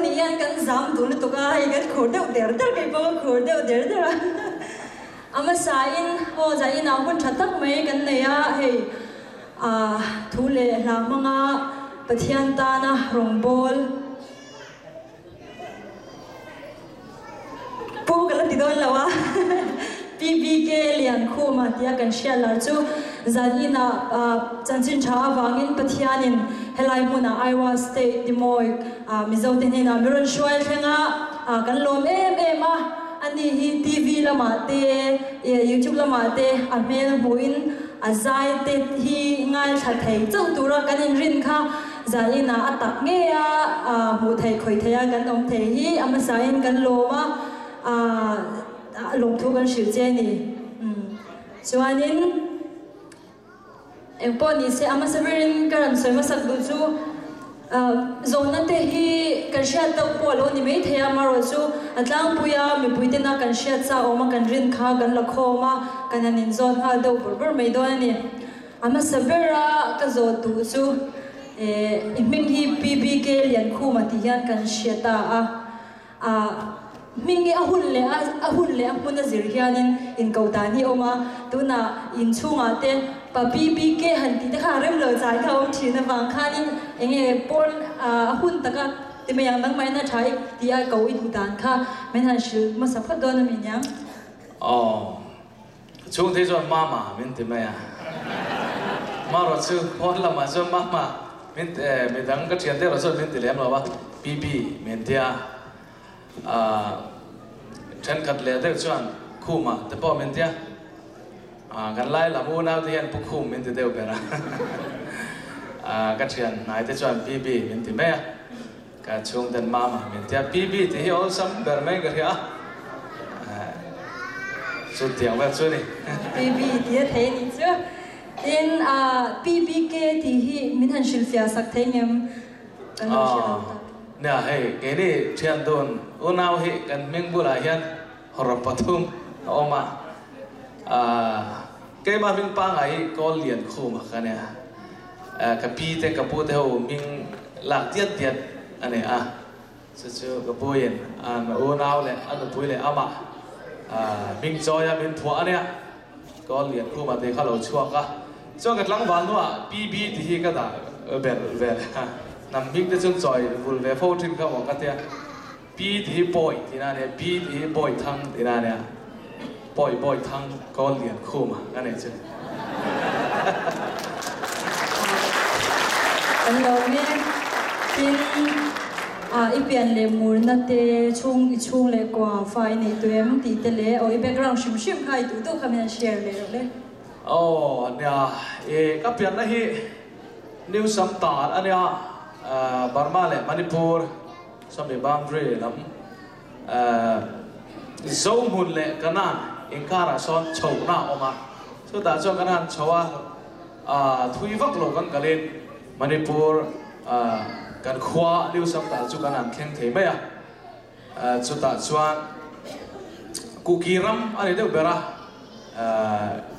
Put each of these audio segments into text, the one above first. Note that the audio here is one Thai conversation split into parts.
ni yan kan zam tu na to ka hai kan khor deu der der kai pa khor deu der der ama sain ho zain a hun thatak mai kan ne ya hei thule la manga pathian ta na rongbol pu kala ti don lawa PBK Liankhuma tia kan share lar chu zanina chanchin tha awangin pathianin helai muna Iowa State Dimoi Mizo tenina miron shwal thenga kan lom em ani hi TV lama te YouTube lama te amel buin azai te hi ngal tha thei chau tura kanin rin kha zanina atak nge ya mu thei khoi theya kan om thei hi amasain kan loma lồng thu kan shil che ni chuanin engpo ni se ama severin karam soima sak du chu zona te hi kan sha to polo ni mei thea maro chu atlang puya mi puite na kan sha cha oma kan rin kha kan la khoma kan anin zon ha do bur mei do ni ama severa ka zo tu chu iming hi PBK Liankhuma ti hian kan sha ta mingi ahun le amuna zirhianin in kautani oma tuna in chunga te pa PBK hanti te kha rem lo chai kha om thina wang khanin enge pol ahun taka te mayang nang mai na thai tia kau i dudan kha men han shil ma sapha don mi nyang chung te jo mama men te maya ma ro chu hon la ma jo mama men me dang ka thian te ro so men te lem lo ba PB men tiaฉันขัดเลี้ยเด็กชวนคู่มาแต่พ่อเมนเทียกันไล่ละมูน่าที่ยันปุกคู่เมนติเดียวไปละกันเชียนนายที่ชวนPBเมนติแม่กันช่วงเดินมาเมนเทียPBที่ฮิโอซัมเบอร์ไม่กันเหรอสุดเดียวแบบสุดนี่PBที่เท่นี่จ้ะPBKที่ฮิมิทันชิลฟิอาสักเท่ยังกันเชียนเนี่ยเฮ้ยแกนี่เชียนโดนอุณาวเฮกันเมงบุลายันฮอร์ปทุมออกมาแกมามิงปังไอ้ก็เลียนคู่มากันเนี่ยกับพี่แต่กับพูดเท่ามิงหลักเดียดอันนี้จู่ๆกับพูดเย็นอุณาวเลยกับพูดเลยอามามิงจอยมิงถัวเนี่ยก็เลียนคู่มาเด็กเขาเราชัวร์ก็ช่วงกันหลังวันว่าPBที่ก็ได้เบลนำมิกได้จงจอยบุลเวฟทิ้งเขาบอกกันเถอะปีที่บ่อยที่นั่นเนี่ยปีที่บ่อยทั้งที่นั่นเนี่ยบ่อยทั้งก็เรียนคู่มากันเนี่ยจ้ะอันเราเนี่ยเป็นอีเปียนเลมูนนั่นเตะช่วงเล็กกว่าไฟนี่ตัวมันตีเตะเลยอีแบ็กกราวด์ชิมใครตัวคำนี้แชร์เลยเนี่ยก็เปลี่ยนนะฮีนิวซัมตาร์อันเนี้ยบาร์มาเลยมณิปุรสมัยบางเรื่องโซมุนเลยกันนั่นอิงการสอนโชว์หน้าออกมาสุดท้ายช่วงกันนั่นโชว์ทุยฟักโลกันกันเลยมณิปุรกันขวานิวซัมตาร์ช่วงกันนั่นแข่งเทไม่สุดท้ายช่วงกุกีรัมอันนี้เดี๋ยวเบร่า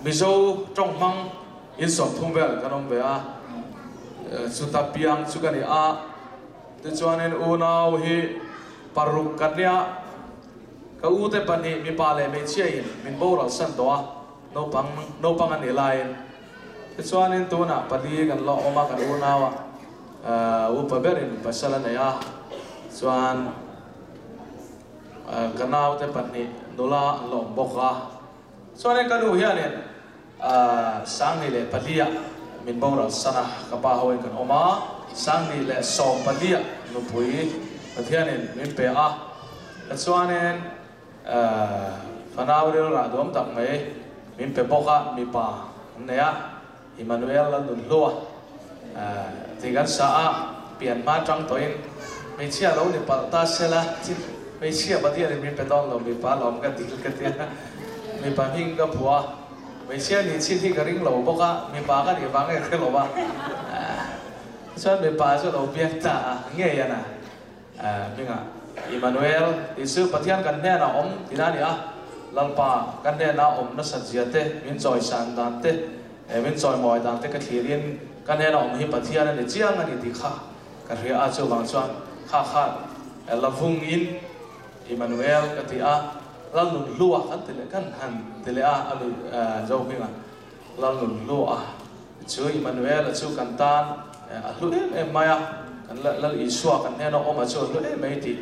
มิโซจงมังอินสอบทุ่งเบลกันองเบร่าสุดท้ายเพียงสุกันนี่ที่ชวนเองอุณาวฮีปารุกันเนี่ยก็อุตปันนี่มีปาเลไม่เชี่ยอินมีโบราณสันตัวโนปังอันนี้ลายที่ชวนเองตัวน่ะปฏิกันล้อออกมากันอุณาวอุปเบรินปัสสาวะเนี่ยชวนกันนาวที่ปันนี่นุลาล้อมบกะชวนเองกันดูเฮียเนี่ยสังนี่เลยปฏิยะมินบราสนะกับป้าเขาเองกันออกมาสังนี่แหละสอบปฏิยะนุปุยประเทศนี้มินเปะแต่ส่วนนี้ฟันเอาเรื่องระดมตักไม่มินเปะบอกว่ามีป้าเนี่ยอิมานูเอลและดุนลัวที่กันสะเปลี่ยนมาจังตัวเองไม่เชื่อเราเนี่ยปัตตาเสละไม่เชื่อประเทศนี้มินเปะต้องเรามีป้าหลอมกันดีกันเดียมีป้าหิงกับผัวไม่เชื่อนี่ชิ้นที่กระริ่งเราบอกว่ามีปลาก็ดีบางอย่างก็เราว่าส่วนมีปลาส่วนเราเบี้ยตาเงี้ยนะมีงะอิมานูเอลที่ซื้อปะเทียนกันแน่นะอมที่นั่นนี่ลัลปากันแน่นะอมนัสเจียเตมินจอยสันดันเตมินจอยมอยดันเตก็ทีเรียนกันแน่นะอมฮิปะเทียนนี่เจียงอันนี้ดีค่ะกันเรียอาจูบางส่วนข้า la vung in Emmanuel katia la nun lua kan tele kan han tele alu zo hinga la nun lua chu Emmanuel chu kan tan alu maya kan la isua kan heno oma chu lu mai ti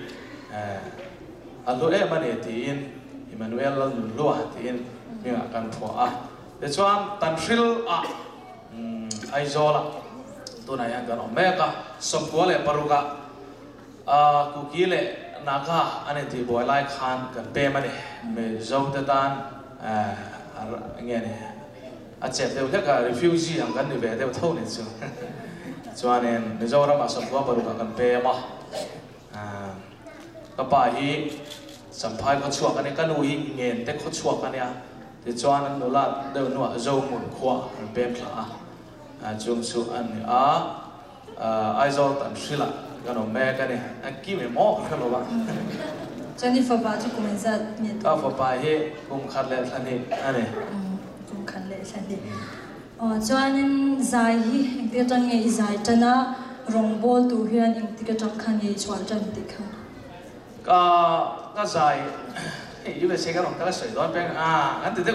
alu mane ti in Emmanuel la nun lua ti in minga kan pho de chuan tan ril ai zola tuna yang kan omeka somkuale paruka kukile naga ane ti boy lai khan kan pe mane me zong ta tan nge ne a che te le ka refugee ang kan ni ve de thau ne chu chuanen me zora ma somkua paruka kan pe ma ka pa hi samphai ko chuak ane kan u hi ngen te ko chuak ane ti chuan an nula de nu zo mun khwa kan pe thla chung su an ai zol tan sila kan o me kan an ki me mo kan lo ba chani fa ba chu kumenza ni ka fa pa he kum khat le thani ane kum khat le thani chuanin zai hi te tang nge zai tana rong bol tu hian ing ti ka tang khan ye chwal tan ti khan ka zai yu be se ka rong ka soi don peng an ti de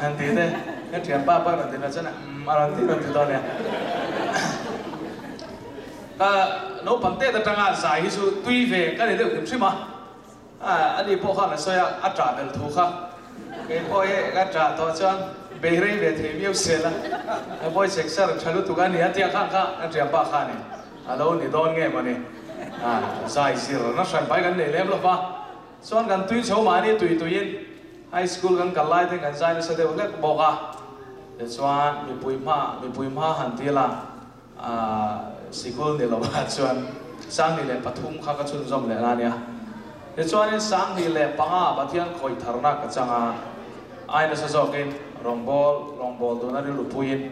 an ti de cái chuyện ba ba lần thì nó sẽ là lần thì đó nè nó bằng tết ta nga giải hi su tuy về cái này đều kiểm mà anh đi bộ khăn là xoay trả về thu khá cái bôi trả to cho về đây về thì miêu xe là cái bôi sexy rồi chalu tu cái này tiang khang khang cái chuyện ba khăn này lâu thì đón nghe mà này giải gì rồi nó sản phải cái này lem lắm ba cho anh tuy cháu mà đi tùy yên high school kan kalai te kan zai sa de le boka de chuan mi puima han tila sikul ni lo ba chuan sang ni le pathum kha ka chun zom le na nia de chuan sang ni le panga pathian khoi tharna ka changa ai na sa zo ken rongbol do na ri lu puin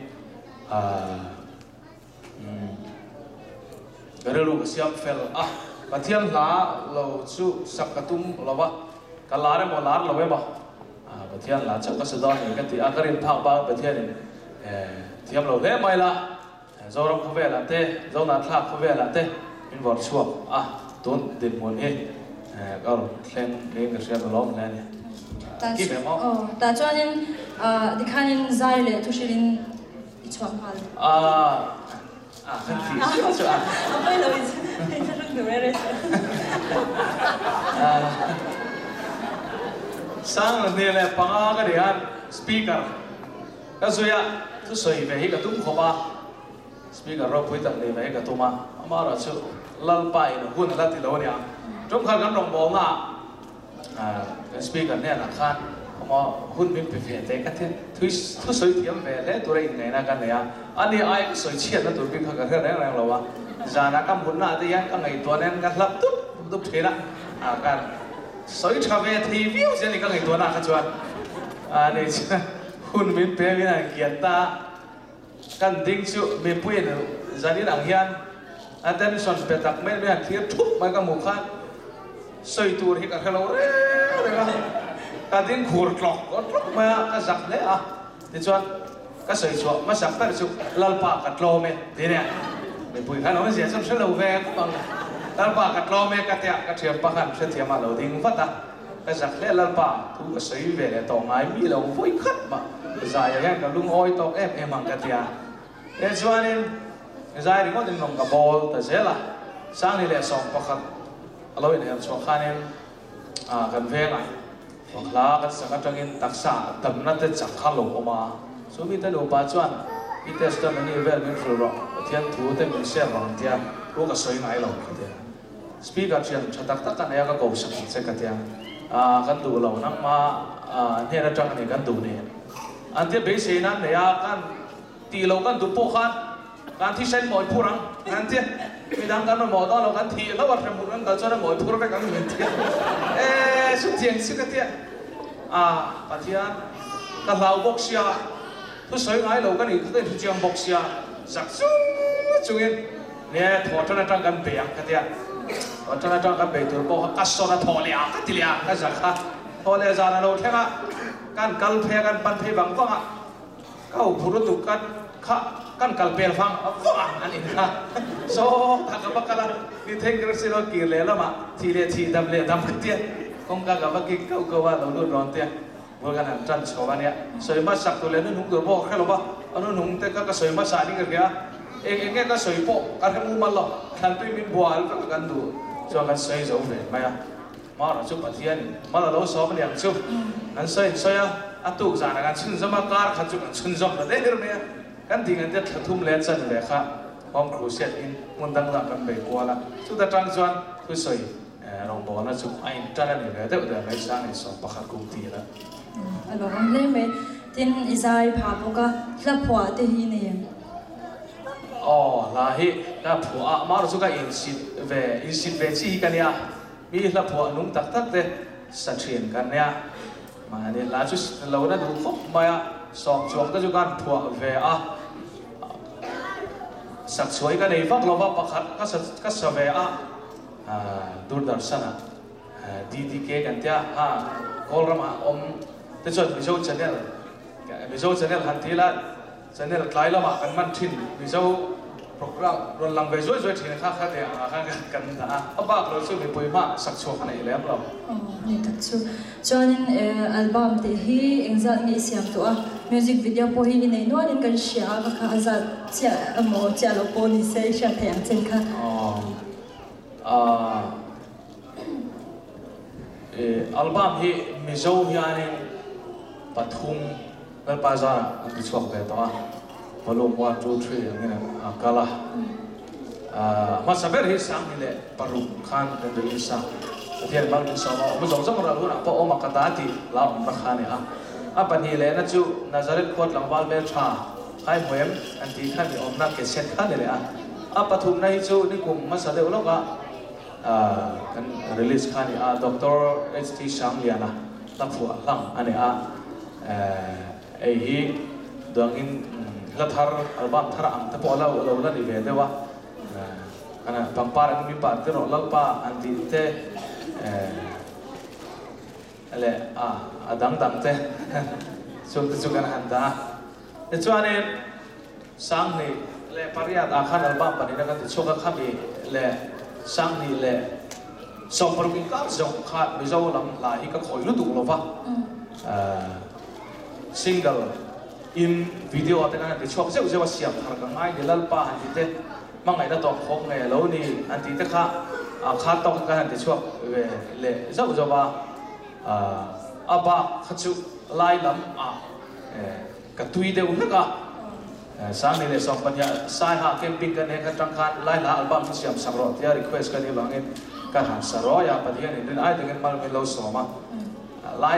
garelu ka siam fel pathian la lo chu sakatum lo ba kalare mo lar lo ba Batian là chắc có sự đó thì cái thì akarin thang ba Batian thiam lâu thế mai là do rong không về là thế do nát thác không về là thế in vọt chuộc tốn tiền muốn hết cái khen cái xe đồ lót này kịp em không ta cho nên đi khai nên dài lệ thu sĩ linh chuộc hal cái gì chứ bây giờ mình sẽ được rồi sang là này là panga cái đấy speaker cái gì thứ soi về cái tung khó ba speaker rồi bây giờ này về cái tung mà mà là chứ lal pai nó hun là thì lâu nha trong khăn gắn đồng bò ngà cái speaker này là khan mà hun mình phải thế cái thứ soi thiam về lấy tụi này na cái này anh đi ai cái soi chiết nó tụi mình khăn cái này là lâu à giờ nó cầm hun na thì cái ngày tuần này cái laptop tụp thế đó cái soi trả về thì view sẽ là cái ngày tuần nào cái chuyện này hun mình bé mình là kiện ta căn tính chịu mình quên gia đình đảng hiền attention về đặc biệt mình thiết thúc mấy cái mục khác soi tour thì cái lâu đấy cái tính khổ lọc có lúc mà cái giặc đấy thì cho cái soi chuột mà giặc cái chụp lal pa cái lô mẹ thế này mình bùi khai nói gì xong sẽ lâu về cũng bằng lal pa cái lô mẹ cái tiệm cái chuyện pa khăn sẽ tiệm mà lâu tiếng phát cái giặc đấy lal pa thu cái soi về để tổ máy mi lâu vui khát mà dài cái lung oi to em bằng cái tiệm để cho nên dài thì có những lòng cả bò tại thế là sáng đi lệ sòng pa khăn lối này cho khai nên gần về này hoặc là cái sản phẩm in đặc sản tầm nó tới chẳng khăn lỗ mà số mình tới đồ ba chuan ít test mình đi về mình rồi thiên thủ tới mình xem bằng tiền lúc cái soi ngay lỗ cái speaker chuyện cho tất cả này cái cầu sập sẽ cái tiền cái đủ lỗ nắng mà thế là trong này cái đủ này anh tiếp bây giờ này cái tì lỗ cái đủ po khăn cái thi sinh mọi phu răng anh tiếp vì đang cái nó đó là cái thi nó bắt phải một cái cho nó mọi phu cái mình tiếp xuất hiện sự cái tiền cái tiền cái lao bốc xia tôi soi ngay lâu cái này cái thứ chuyện bốc xia giặc chú yên nè thọ cho nó trong cái bể cái tiền thọ cho nó trong cái bể tôi bảo cái số nó thọ lẹ cái tiền lẹ cái giặc ha thọ lẹ ra nó lâu thế cái phe cái pan phe bằng vâng cái hộp phụ tụ cái กันกัลเปลฟังฟังอันนี้นะโซ่ถ้ากับกันละนี่เทคนิคสิ่งเราเกี่ยวเลยละมาทีเดียทีดำเลยดำกันเตี้ยคงกับว่ากินเขาก็ว่าเราดูร้อนเตี้ยเมื่อกันนั้นจันทร์สวันเนี้ยสวยมาสักตัวเลยนุ่งตัวบอกแค่เราว่าอันนู้นนุ่งแต่ก็สวยมาสานี่กันแค่เองเงี้ยก็สวยโป๊ะการทำมุมมันหรอกทันตุยมินบัวแล้วก็กันดูจนกันสวยจะอุ้มเลยไหมอ่ะมาเราชุบปะเทียนมาเราสอบมันอย่างชุบนั่นสวยอ่ะอัตุกจานะกันชุนสมาการขัดจุกันชุนจอมระเด็ดเนี่ยกันทิ้งกันเด็ดทุ่มเล่นจันเลยค่ะพร้อมครูเสียอินมุนดังหลักกันไปกว่าละชุดแต่จังจวนคือสวยรองบอกนะชุบไอ้จันนี่เลยแต่เดี๋ยวไม่สร้างในสอบประคับกรุงตีละอันนั้นเลยไหมที่อิสราเอลพาพวกก็ลับหัวที่นี่เนี่ยอ๋อลาฮิลับหัวมาเราสุกอินสิตเวจีกันเนี่ยมีลับหัวนุ่งตักตักเตะสัตว์เชียนกันเนี่ยมาเนี่ยลาจุดเราเนี่ยดูครบมาสอบจวบก็จุกันผัวเวอะสักสวยกันในฟักเราว่าประคัดก็สเวอะดูดร์สนะดีเกกันเดียกอลรามาแต่ส่วนมิโซชแนลหันทีละชแนลคล้ายละมากันมันทิ้งมิโซโปรแกรมรอนลังไปช่วยทิ้งข้าเดียข้ากันนะบ้าเราช่วยไปปุยมาสักชัวกันในแล้วเรานี่ตัดชัวจนอัลบั้มที่ฮีเองจะมีเสียงตัวมิวสิกวิดีโอพอฮีในนวดกันเชียร์ก็ค่ะจะเจ้าโมเจ้าเราโปรดิเซอร์เชียร์แทนจริงค่ะอัลบั้มฮีมิโซฮีอันนี้ปฐุมแล้วป้าจานะอันที่ชอบเลยตัววอลลุ่ม1 2 3อย่างนี้นะกาลามาสับเบอร์ฮีสังนี่แหละปารุขันเป็นเรื่องสังเทียนบางทีสมองมันสมเรารู้นะเพราะโอมากตาติลาอุมรักขันเนี่ยปัญหาเลยนะจูนาซาเรตขวดหลังวาลเบลชาให้เหมือนอันที่ขันนี่อมนักเกษตรขันนี่แหละปฐุมในจูนี่กลุ่มมาสับเดวโลกกันรีลิสขันนี่ด็อกเตอร์HTชังเลียนะตั้งหัวหลังอันนี้ไอ้ฮีดวงอินลัทธาร์อัลบั้มทาร์อัมแต่พอเรานั่นอีเวนต์เดี๋ยวว่าอันนั้นบางปาร์มีปาร์ที่เราเล่าป้าอันที่เต้อะไรดังเต้ช่วงกันหันตาแต่ช่วงนี้สังนี่เลยปริยัติอาคารอัลบั้มปนินักที่ช่วงกันข้ามเลยสังนี่เลยส่งปรุกินก้าวส่งขาดไม่เจ้าลำลายก็คอยรู้ตัวเราปะsingle in video แต่กันที่ชอบเจ้าว่าเสียบทางกันง่ายเดี๋ยวลัลป้าอันที่เต้บางไงถ้าตอกของไงแล้วนี่อันที่เต้ข้าตอกกันที่ชอบเละเจ้าว่าบ้าขัดชุไล่ลำกระตุยเดียวนึกสามีเลยสองปัญญาสายหาเกมปิ้งกันเองกันจังการไล่ละอัลบั้มที่เสียบสักรอบที่รีเควสกันนี่บางเงินการหันสรอยาปฏิญาณนี่ไอ้ถึงกันมาเป็นเราสมาไล่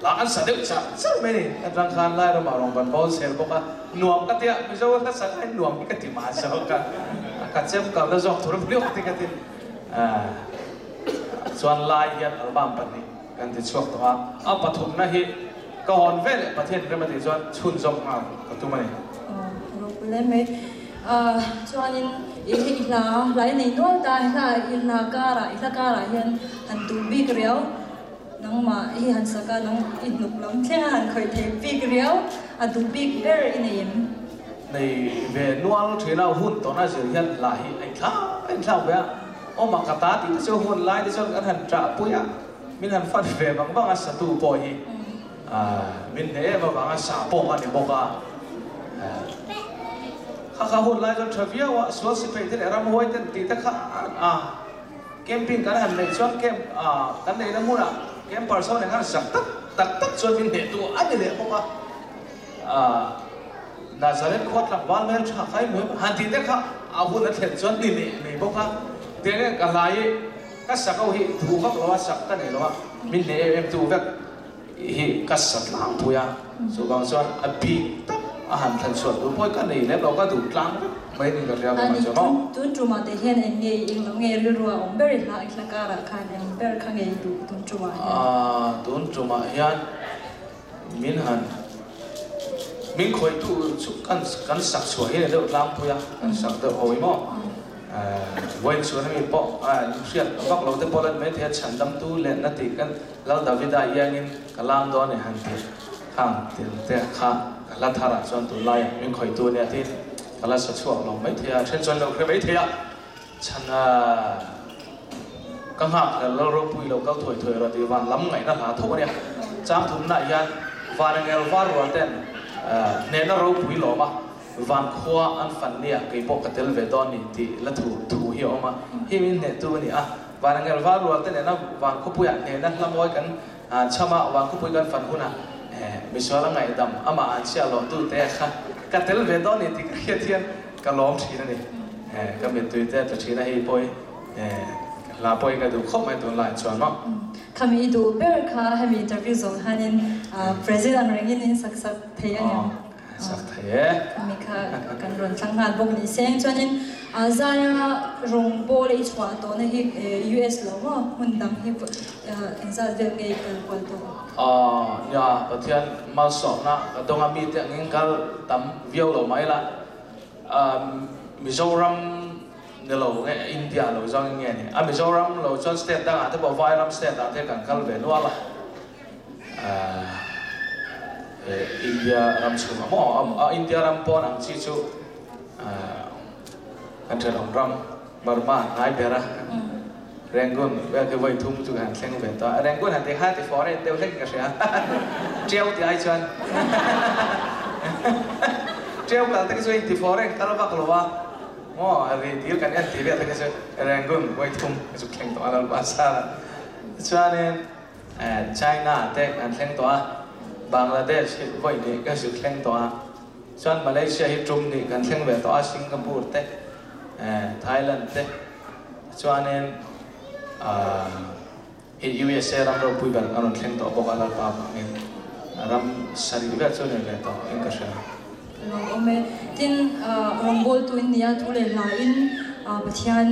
ละอันสัตย์จะไม่นี่รังคารไล่เรามาลองบันบอลเซลบอกว่าหน่วงกันเดียไม่ใช่ว่าถ้าสัตย์ให้หน่วงนี่ก็ติมาเสียกันกัดเจ็บกับแล้วจอกทุเรศเลี้ยวติกันติส่วนไล่ยันอัลบั้มปันนี้กันที่ช่วงตัวปฐุมนะฮีก่อนเวลประเทศเรื่องมาที่ส่วนชุนจงมาปฐุมนี่เราไปเล่นไหมส่วนอีกลาหลายในโน้ตได้ค่ะอีกลาการะเห็นหันตูบีกเรียวน้องมาอีหันสักน้องอินนุกน้องแค่หันเคยเทปีกเรียวตูบีกเบอร์อินเอ็มในเวนวลที่เราหุ่นตอนนั้นจะเห็นหลายไอ้ข้าวเว้ยโอ้มากตาที่เจ้าหุ่นหลายที่เจ้าหันจ่าปุยมินหันฟันเวบางสัตว์ปอยมินเนี่ยบางสาปกันเนี่ยบอกว่าข้าหุ่นหลายจนทวีว่าสวนสิไปที่ไหนรำห้วยที่ตีตะขาเกมปิ้งกันหันในช่วงเกมกันในน้ำมูน่ะเกมปาร์ซอนในกันสักตักจนมินเนี่ยตัวอันนี้เลยบอกว่านาซาเรตขวดหลังวาลเมลชาใครเหมือนหันตีตะขาหุ่นนั่นเห็นจนนี่บอกว่าเดี๋ยวนี้กันหลายก็สักเอาหิถูกเขาบอกว่าสักกันนี่หรอวะมินเนี่ยถูกแบบหิก็สักหลังทุยสุกางส่วนปีตั้งอาหารทันส่วนดูพอยกันนี่แล้วเราก็ถูกกลางไม่ได้กันเรียกว่ามันจะเนาะตุนจุมาเทียนเองยิงเราเงยรัวๆอมเบอร์ละอีกละการะคันเองเบอร์ข้างเงยดูตุนจุมาตุนจุมายันมินหันมินคอยดูกันสักสวยเนี่ยเดี๋ยวกลางทุยกันสักเดี๋ยวโอ้ยมั้งวันส่วนนี้ปอเสียบอกเราแต่พอเราไม่เทียฉันดำตู้เล่นนัดติกันแล้วดาวิดายังงินกลางตัวเนี่ยหันเทียข้างเทียข้างลัทธาระส่วนตัวลายมินคอยตัวเนี่ยที่ ก็แล้วช่วงเราไม่เที่ยเช่นชวนเราเคยไม่เที่ยฉันก็หักแล้วเราปุยเราก็ถอยเราดีวันล้ำไงนั่นหาทุกเนี่ยจำทุ่มหน้ายันวันเงาวันรัวเต้นเนี่ยเราปุยหล่อมาวันขวาอันฟันเนี่ยกี่ปกติเวดอนนี่ที่ละถูเหี่ยวมาที่มินเนี่ยตัวนี้วันเงาวันรัวเต้นเนี่ยนะวันขบุยเนี่ยนั่นละมวยกันชาวมาวันขบุยกันฟันหุ่นไม่ชัวร์ละไงดำมาอันเชียร์หล่อตัวเตะค่ะกัตเตลเวดอนนี่ที่เทียนก็ล้อมชีนั่นนี่ก็เป็นตัวเตะตัวชีนั่นให้ปอยลาปอยก็ดูครบไม่ตัวหลายชวนเนาะคำนี้ดูเบอร์ค่ะให้มีอินเตอร์วิวส่งให้นินประธานเรื่องนี้สักเทียนยังสักเทียมีค่ะกันรวนสังหารบุกนี้เสียงชวนนินใจรงโบเลยชวนตัวนี้US แล้วว่ามันดังที่อินซาเดเกย์กันกว่าตัวเนี่ยประเทศมาสอบนะตรงมีแต่เงินกันตั้มวิวเราไม่ละมิโซรัมเนี่ยเราเนี่ยอินเดียเราจังเงี้ยเนี่ยมิโซรัมเราจนสเตทต่างๆที่บอกไวรัมสเตทต่างๆที่กันกันเวนัวละอินเดียรัมสุมาอินเดียรัมปอนอังชิจูอันเทอร์รัมบาร์มาไนเบราแรงกุนเวลาไปทุ่มจุกันเล่นเป็นตัวแรงกุนหันที่ห้าที่ฟอร์เรนเดียวเล่นกันเสียเจ้าที่ไอชวนเจ้ากันที่ช่วยที่ฟอร์เรนตลอดบักลัวอะไรที่กันเนี่ยที่เรียกกันช่วยแรงกุนไปทุ่มจุเล่นตัวเราภาษาชวนเนี่ยไชน่าเด็กกันเล่นตัวบังกลาเทศไปนี่ก็จุเล่นตัวชวนมาเลเซียฮิจุ่มนี่กันเล่นเป็นตัวสิงคโปร์เด็กไทยแลนด์เด็กชวนเนี่ยUSA รำเราพูดแบบอารมณ์เล่นต่อบอกอะไรบ้างเนี่ยรำสรีระส่วนใหญ่ต่ออินกัสเช่เราเอาเมื่อที่รองบอลตัวนี้ทุเรศลายประเทศ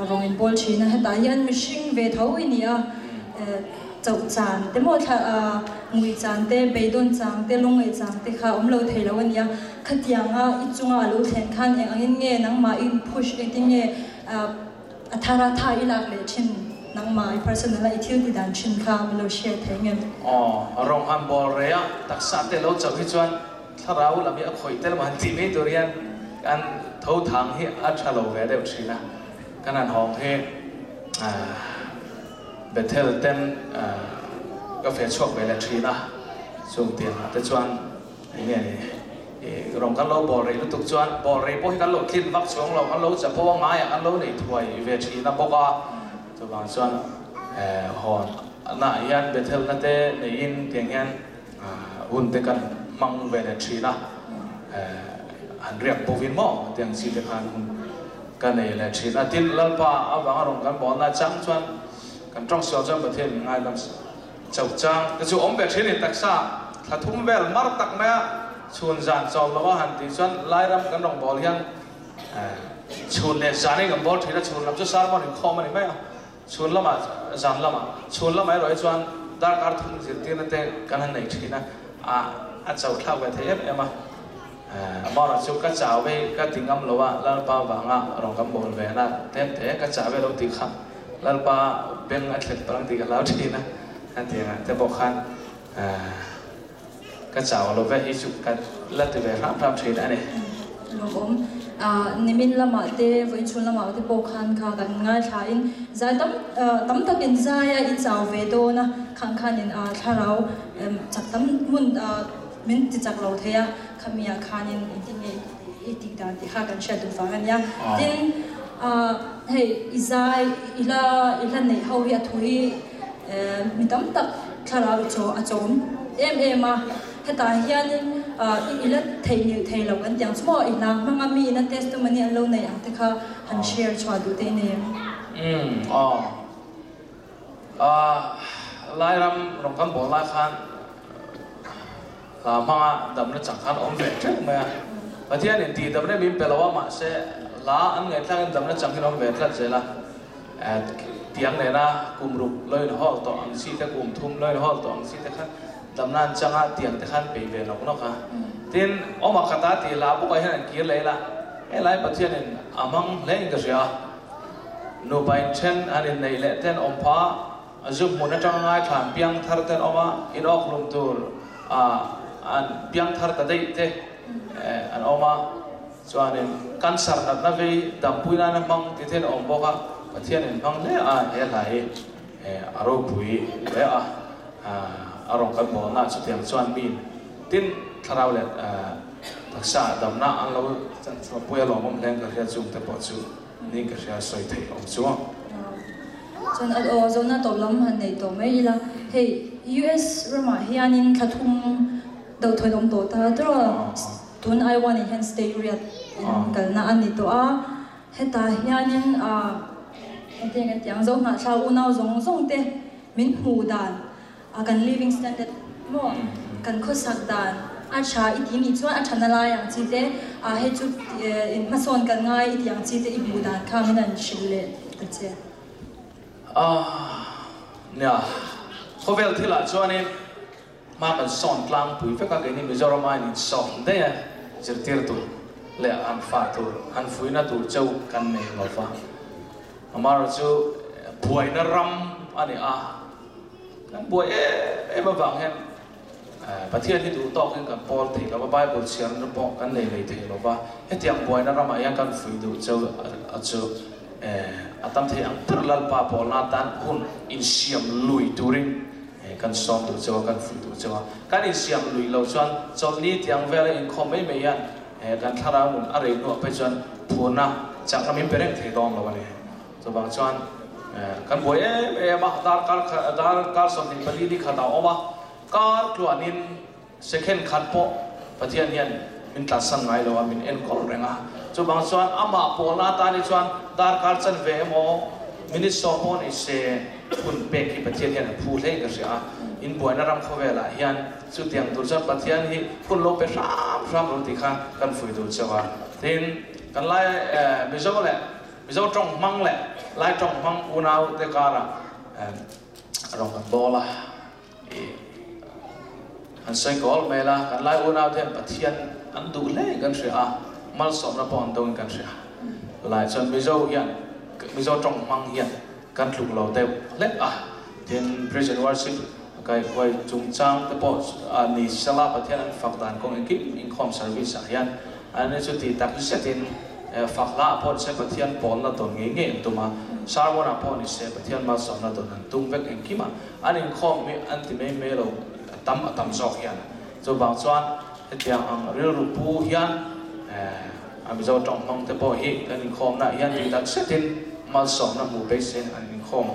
รองบอลชีนะแต่ยันมิชิงเวทเอาอินเนี่ยเจ้าจานแต่หมดงวยจานแต่เบดอนจานแต่ลงไอจานแต่ข้าเราเทแล้ววันนี้ขัดยังอีจุงเราแทนขันเองเงี้ยนังมาอินพุชเองเงี้ยอัธราทายหลักเลยชินนังมาอี personal อีที่ที่ดันชินข้ามเราแชร์ทั้งเงินรองอันบอลเรียตักษะเตเราจะพิจารณาถ้าเราเรามีคอยเตลมันที่ไม่ตัวเรียนกันทุ่งทางให้อัชโลเวเดลชินะกันนั่นห้องให้เบเทลเต้นกาแฟช็อกเวลชินะส่งเตียนแต่ชวนเนี่ยรองกันเราบอลเรียนตุกชวนบอลเรียนพวกกันเราคิดวักช่วงเรากันเราจะพวกง่ายกันเราในถ้วยเวทีนะบอกว่าตัวบางส่วนหอนน่ายันเบเทลนั่นเต้ในอินเตียงยันหุ่นเตกันมังเวทีนะอันเรียกโบวินมอเตียงสีเตกันกันในเวทีนะที่ลัลปาเอาบางรองกันบอลน่าจังส่วนกันจ้องเสียวจังประเทศง่ายลำเจ้าจังก็จู่อมเบทีนี่ตักษะถ้าทุ่มเวลมาร์ตักแม่ชวนจานจอมแล้วก็หันตีส่วนไล่รำกันรองบอลยังชวนเนี่ยจานนี้กับบอลที่เราชวนลำจะสารมันถึงคอมันไม่ชวนละมาจานละมาชวนละไม่ร้อยชวนดาร์การทุ่งสิที่นั่นเองกันนั่นไหนทีนะเจ้าข้าวไปเทียบเอ็มมาเราชุกก็จ่าไปก็ติงกำลัวแล้วป้าวังรองกำบอลเวนะเต็มเทก็จ่าไปเราติขังแล้วป้าเป็นอัตเลตปรังติกันแล้วทีนะนั่นเองแต่บอกขันก็จ่าเราไปฮิชุกกันแล้วติเวรับรับทีนั่นเองลงนิมิตละมาเตวิชุนละมาเตบอกขันค่ะกันง่ายใช่ใจตั้มตะกินใจอินจ่าเวโดนะขันอินถ้าเราจับตั้มมุนมินติจักเราเทียขมีอาคานินอิติเงอิติดานที่ข้ากันเชื่อดูฟังกันยังดินเฮ้ยอิจายอิลาในเฮาวิอาทุยมิตั้มตักถ้าเราโจมมาเหตุการณ์ยันอิลาเทยเรากันอย่างสมออิลามังมีนั่นเทสต์มันนี่เราในอันที่ข้าหันเชียร์ชวดูเตเนี่ยไล่รำรองกันบอกไล่ขันมาดำนั้นจังขันอมเวทใช่ไหมประเทศนี้ตีดำนั้นมีเปล่าว่ามาเสลาอันเงี้ยทั้งดำนั้นจังขันอมเวทแล้วเสละเตียงเนี่ยนะกุมรุกเลยนะฮอลต่ออังซีแต่กุมทุ่มเลยนะฮอลต่ออังซีแต่ขันดำนั้นจังเตียงแต่ขันไปเวลนกค่ะทีนออกมาขัดตาตีลาบุกไปให้นันเกี่ยเลยละไอ้หลายประเทศนี่อามังเล่นกันเสียนูไปเช่นอันนี้ในเล่เต้นอมพ้าจุ่มมันจังง่ายถามเพียงทาร์เต้นออกมาอินออกลงตัวอันเพียงทาร์ตได้เตอันออกมา cho nên căn sẵn đặt nó về đầm bùi na nó mong thì thế ông bố các và thiên nên mong lẽ hệ lại aro bùi lẽ arong cái bộ na chút tiền cho anh min tin thao lệ thật sự đầm na anh lâu chân cho bùi lòng ông lên cái chung tập bộ chú nên cái soi thấy ông chú chân ở chỗ na tổ lắm hành này tổ mấy là hey US rồi mà hiện in khát hung đầu thời đồng tổ ta đó tuần ai want hiện stay real cái na anh này tổ hết ta hiện in cái tiếng giống na sao unao giống giống thế mình hù đàn cái living standard mo cái khối sắc đàn cha ít thì mình cho cha na lai yang chi thế hết chút mà son cái ngay ít yang chi thế ít hù đàn khá mình ăn chile cái gì nè có vẻ thì là cho nên mà mình son lang bùi phải các cái này bây giờ mà mình son đấy à chỉ tiêu tu lệ ăn phá tu ăn phui na tu châu căn này mà phá mà rồi châu bùi na ram anh ấy căn bùi em mà vàng henประเทศที่ดูต่อขึ้นกับปอลที่เราไปบทเสียงเราบอกกันเลยที่เราว่าให้เตียงบวยนั้นเรามาอย่างกันฝึกดูเจ้าอาตามที่อังตรลลปาปอลนาตันหุ่นอินเสียมลุยตูรินกันซ้อมดูเจ้ากันฝึกดูเจ้าการอินเสียมลุยเราจวนจนนี้เตียงเวลาอินคอมไม่ยันกันทารามุนอะไรนู่นไปจนพูน่ะจากนั้นเป็นเรื่องที่ต้องเราเนี่ยตัวบางจวนกันบวยมาดาร์การสอนที่ปลีนี่ขัดเอาว่าการกลัวนินเซคันขัดโปประเทศนี้มินตัดสันไงเราว่ามินเอ็นกอลเร่งตัวบางส่วนอามาโปนาตานิส่วนดาร์การจันเวโมมินิสโซโมนิเซคุณเบกิประเทศนี้พูดเล่กันเสียอินบวยนารำเขาเวลาเฮียนสุดอย่างตัวจันประเทศนี้คุณลงไปซ้ำลงที่ข้างกันฝืนดูเจ้าว่าทีนกันไล่มิโซแหละมิโซจงมังแหละไล่จงมังอุณาวเดการะรองกันบอละอันใส่กอลเมล่ากันไล่อุณาวเทมปะเทียนอันดูเล่กันเสียมัลสมนับปอนตรงกันเสียไล่จนมิโซเฮียนมิโซจงมังเฮียนกันถูกเราเต็มเล็กเทียน President Worship ก็ไว้จุงจังแต่พออันนี้สลาปะเทียนฝักด่านของอินคิปอินคอมเซอร์วิสเฮียนอันนี้จุดที่ตักเสตินฝักละพอเสปะเทียนปอนละตนเงี้ยตัวมาสารวันพอนี่เสปะเทียนมาสอนละตนนั้นตุ้งเวกอินคิมาอันอินคอมมีอันที่ไม่เราตั้มจอกยันตัวบางส่วนที่ยังเรื่องรูปูยันอามิโซจงมองแต่พอฮีกันอินคอมนะยันที่ตัดเสตินมาสอนนะหมู่เบสเซนอันอินคอม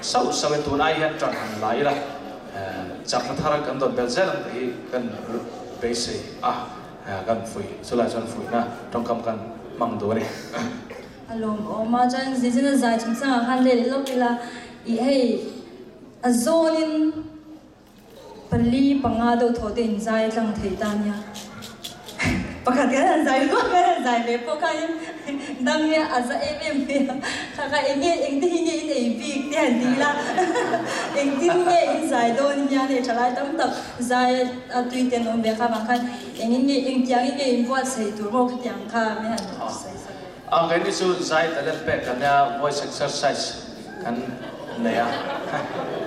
เศร้าสมัยตัวนั้นยันจนหันไหลละจากนัทธากันโดนเบลเซนที่กันเบสเซกันฟุยสุดท้ายจนฟุยนะต้องคำกันมังตัวนี่อารมณ์ออกมาจังสิจินใจจุดสังหันเลยลบเวลาอีให้อโซนินปลีปังอาดูทอดินใจจังเทียนเนี่ยปกติกันใจก็กันใจเลยพวกเขาดังเนี่ยอาจจะเนี่ยข้าก็เนี่ยเองที่เนี่ยเองบีกเนี่ยดีละเองที่เนี่ยเองใจโดนเนี่ยฉลาดตั้งแต่ใจตุยเตียนองเบียข้าบางครั้งเองเนี่ยเองที่เนี่ยเองว่าใส่ตัวโรคที่ยังข้าไม่หันใส่กันนี่สู้ใจแต่เล่นเป็ดกันเนี่ย voice exercise กันเนี่ย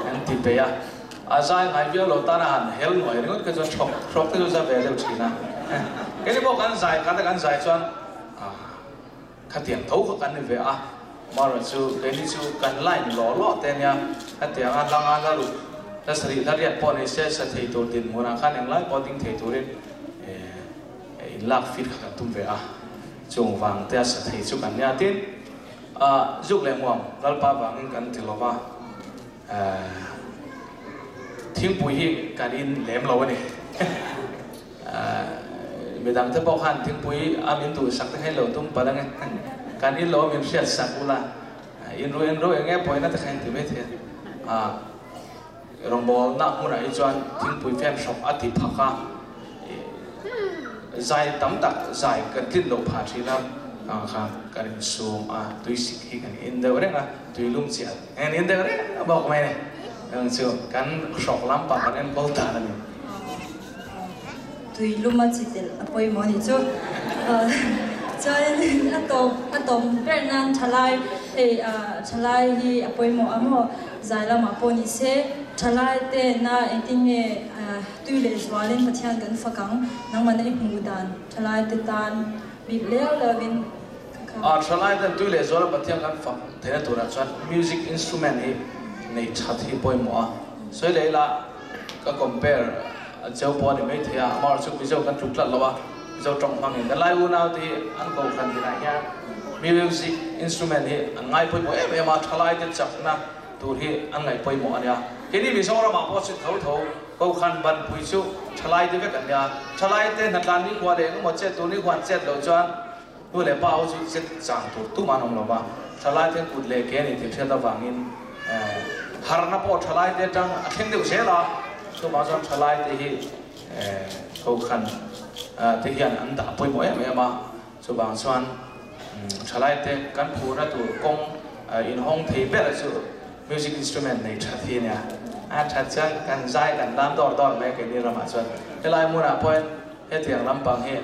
กันที่เปียอาศัยไงเบี้ยเราตาหน้าเฮลหน่อยนี่ก็จะช็อกที่จะเบลล์ชีนะกันนี่บอกกันใจกันใจจนขัดเตียงเท้ากันนี่เว้ยมาเราสู้กันนี่สู้กันไล่หล่อแต่เนี่ยขัดเตียงอันลังอันละลูกแต่สรีระเรียบพอในเส้นสะเทียตัวดินหัวหน้าขันยังไล่พอดิ้งเทียตัวเรื่องลักฟิตขัดตุ้มเว้ยจงวางเตียสะเทียสุกันเนี่ยที่ยุคแรงวางรัลปาวางกันที่เราว่าทิ้งปุ๋ยการอินแหลมเราเนี่ยไม่ดังถ้าบอกหันทิ้งปุ๋ยอามินตัวสักให้เราตุ้มปะแล้วไงการอินเรามีเสียสักอุลาอินรู้อย่างเงี้ยปุ๋ยน่าจะแข่งถือไม่เทียรองบอลนักมันไอ้จวนทิ้งปุ๋ยแฟนชอบอธิพักใจตั้มตักใจกันทิ้งเราผ่าทีละครับการอินซูมตุยสิกกันอินเดอร์เรื่องตุยลุ่มเสียอินเดอร์เรื่องบอกไหมเนี่ยซึ่งกันช็อกล้ำปากกันเอ็นโบตานั่นเองตุยลุ่มมาจิตเดลอภัยมอนี่จู่จะอัตโตเป็นนั้นทลายที่อภัยมอใจละมาปนิเสทลายเตน่าเอ็งที่เนี่ยตุยเลสวาลินพัทยากันฟังนังมันเอ็งหูดันทลายเตตันมิ bị leo là bên Thalai dan tu le zola batiang kan fam thena tura chuan music instrument hi nei that hi poimo so le la ka compare cheu po ni mai thia amar chu Mizo kan tuklat lawa Mizo tong mangin kan lai u nau ti an ko khan dina ya music instrument hi angai poimo em ma thalai te chakna tur hi angai poimo ania kini Mizo ra ma po sit thau thau ko khan ban pui chu thalai te kan ya thalai te natlan ni kwa le mo che tu ni kwan che lo chuan tôi lấy bao nhiêu chất sản xuất tu mà nông ba, thay lại thì cụt lệ cái này thì sẽ ta vàng in, hàng nắp bỏ thay lại thì trang khen đều sẽ là, tu mà cho thay lại thì câu khăn, thì hiện anh đã bôi mỗi em mà, số bằng xoan, thay lại thì căn phụ ra tu công in hong thì biết là số music instrument này chặt thì nè, chặt chân căn dai căn đam đỏ đỏ mấy cái này là mà xoan, thay lại muốn là point hết tiền lắm bằng hết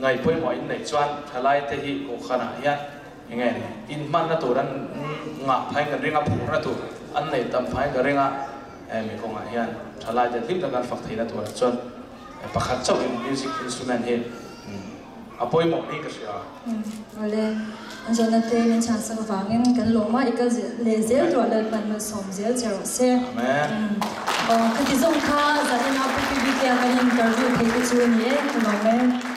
ngày bơi mọi in này choan thay lại thế hi cũng khá là hiền như này in man na tu dan ngap hay cái ringa phụ na tu anh này tầm phải cái ringa mình cũng hiền thay lại thì phim đang phát thì na tu choan bắt khát trong music instrument hi bơi mọi đi cái gì rồi anh cho nên thế mình chọn sang vàng in cái lỗ mà cái lệ dễ rồi là bạn mà sống dễ dễ rồi xe cái tí dùng kha giờ anh học cái cái cái interview thì cái chuyện này cái lỗ